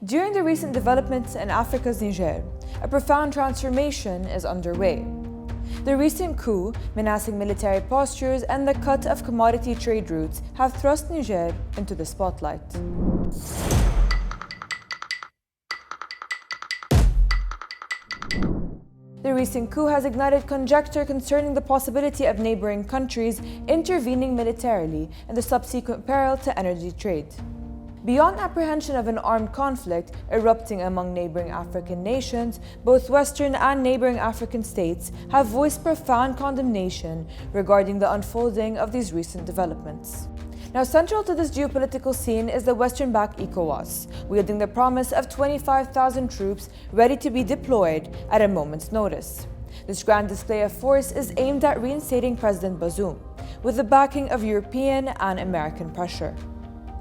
During the recent developments in Africa's Niger, a profound transformation is underway. The recent coup, menacing military postures, and the cut of commodity trade routes have thrust Niger into the spotlight. The recent coup has ignited conjecture concerning the possibility of neighboring countries intervening militarily in the subsequent peril to energy trade. Beyond apprehension of an armed conflict erupting among neighboring African nations, both Western and neighboring African states have voiced profound condemnation regarding the unfolding of these recent developments. Now, central to this geopolitical scene is the Western-backed ECOWAS, wielding the promise of 25,000 troops ready to be deployed at a moment's notice. This grand display of force is aimed at reinstating President Bazoum, with the backing of European and American pressure.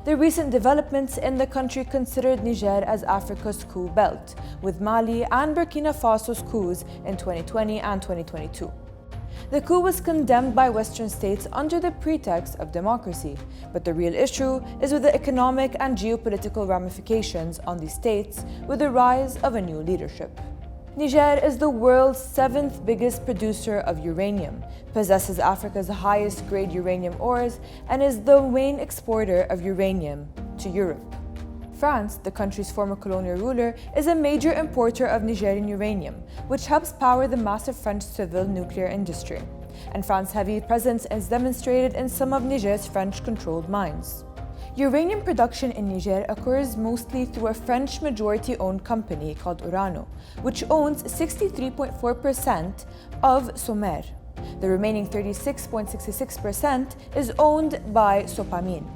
The recent developments in the country considered Niger as Africa's coup belt, with Mali and Burkina Faso's coups in 2020 and 2022. The coup was condemned by Western states under the pretext of democracy, but the real issue is with the economic and geopolitical ramifications on these states with the rise of a new leadership. Niger is the world's 7th biggest producer of uranium, possesses Africa's highest grade uranium ores, and is the main exporter of uranium to Europe. France, the country's former colonial ruler, is a major importer of Nigerian uranium, which helps power the massive French civil nuclear industry. And France's heavy presence is demonstrated in some of Niger's French-controlled mines. Uranium production in Niger occurs mostly through a French majority-owned company called Orano, which owns 63.4% of Somer. The remaining 36.66% is owned by Sopamine.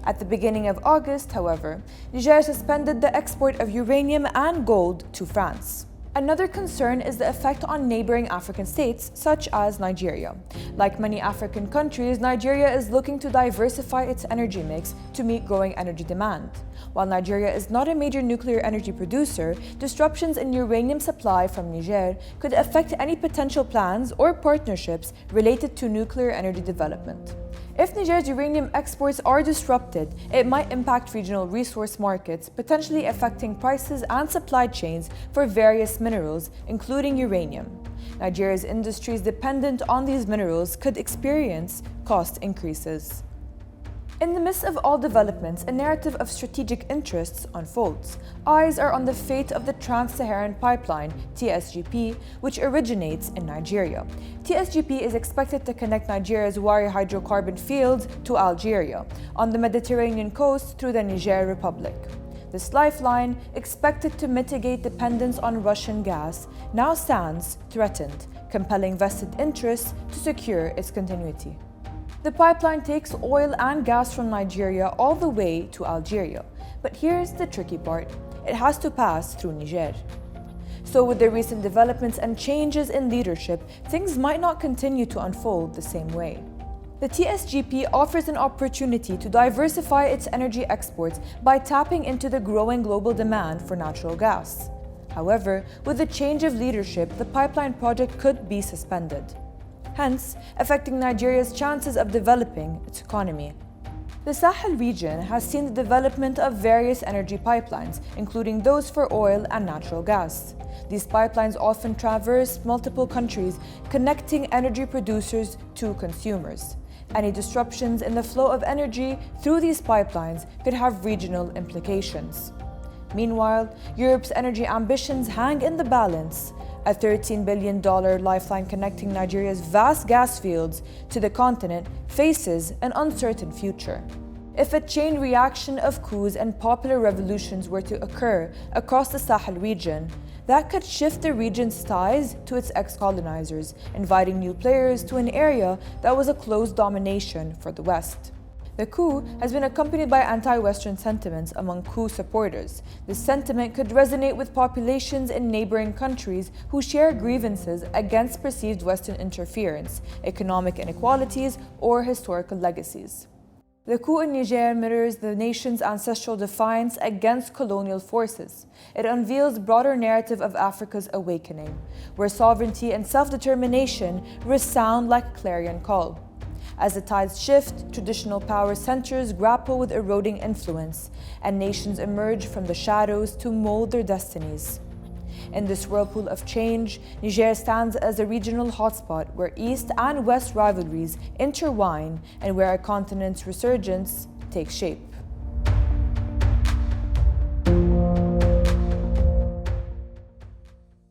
At the beginning of August, however, Niger suspended the export of uranium and gold to France. Another concern is the effect on neighboring African states, such as Nigeria. Like many African countries, Nigeria is looking to diversify its energy mix to meet growing energy demand. While Nigeria is not a major nuclear energy producer, disruptions in uranium supply from Niger could affect any potential plans or partnerships related to nuclear energy development. If Niger's uranium exports are disrupted, it might impact regional resource markets, potentially affecting prices and supply chains for various minerals, including uranium. Nigeria's industries dependent on these minerals could experience cost increases. In the midst of all developments, a narrative of strategic interests unfolds. Eyes are on the fate of the Trans-Saharan Pipeline, TSGP, which originates in Nigeria. TSGP is expected to connect Nigeria's Wari hydrocarbon fields to Algeria, on the Mediterranean coast through the Niger Republic. This lifeline, expected to mitigate dependence on Russian gas, now stands threatened, compelling vested interests to secure its continuity. The pipeline takes oil and gas from Nigeria all the way to Algeria. But here's the tricky part: it has to pass through Niger. So with the recent developments and changes in leadership, things might not continue to unfold the same way. The TSGP offers an opportunity to diversify its energy exports by tapping into the growing global demand for natural gas. However, with the change of leadership, the pipeline project could be suspended, hence affecting Nigeria's chances of developing its economy. The Sahel region has seen the development of various energy pipelines, including those for oil and natural gas. These pipelines often traverse multiple countries, connecting energy producers to consumers. Any disruptions in the flow of energy through these pipelines could have regional implications. Meanwhile, Europe's energy ambitions hang in the balance. A $13 billion lifeline connecting Nigeria's vast gas fields to the continent faces an uncertain future. If a chain reaction of coups and popular revolutions were to occur across the Sahel region, that could shift the region's ties to its ex-colonizers, inviting new players to an area that was a closed domination for the West. The coup has been accompanied by anti-Western sentiments among coup supporters. This sentiment could resonate with populations in neighboring countries who share grievances against perceived Western interference, economic inequalities, or historical legacies. The coup in Niger mirrors the nation's ancestral defiance against colonial forces. It unveils the broader narrative of Africa's awakening, where sovereignty and self-determination resound like a clarion call. As the tides shift, traditional power centers grapple with eroding influence, and nations emerge from the shadows to mold their destinies. In this whirlpool of change, Niger stands as a regional hotspot where East and West rivalries intertwine and where our continent's resurgence takes shape.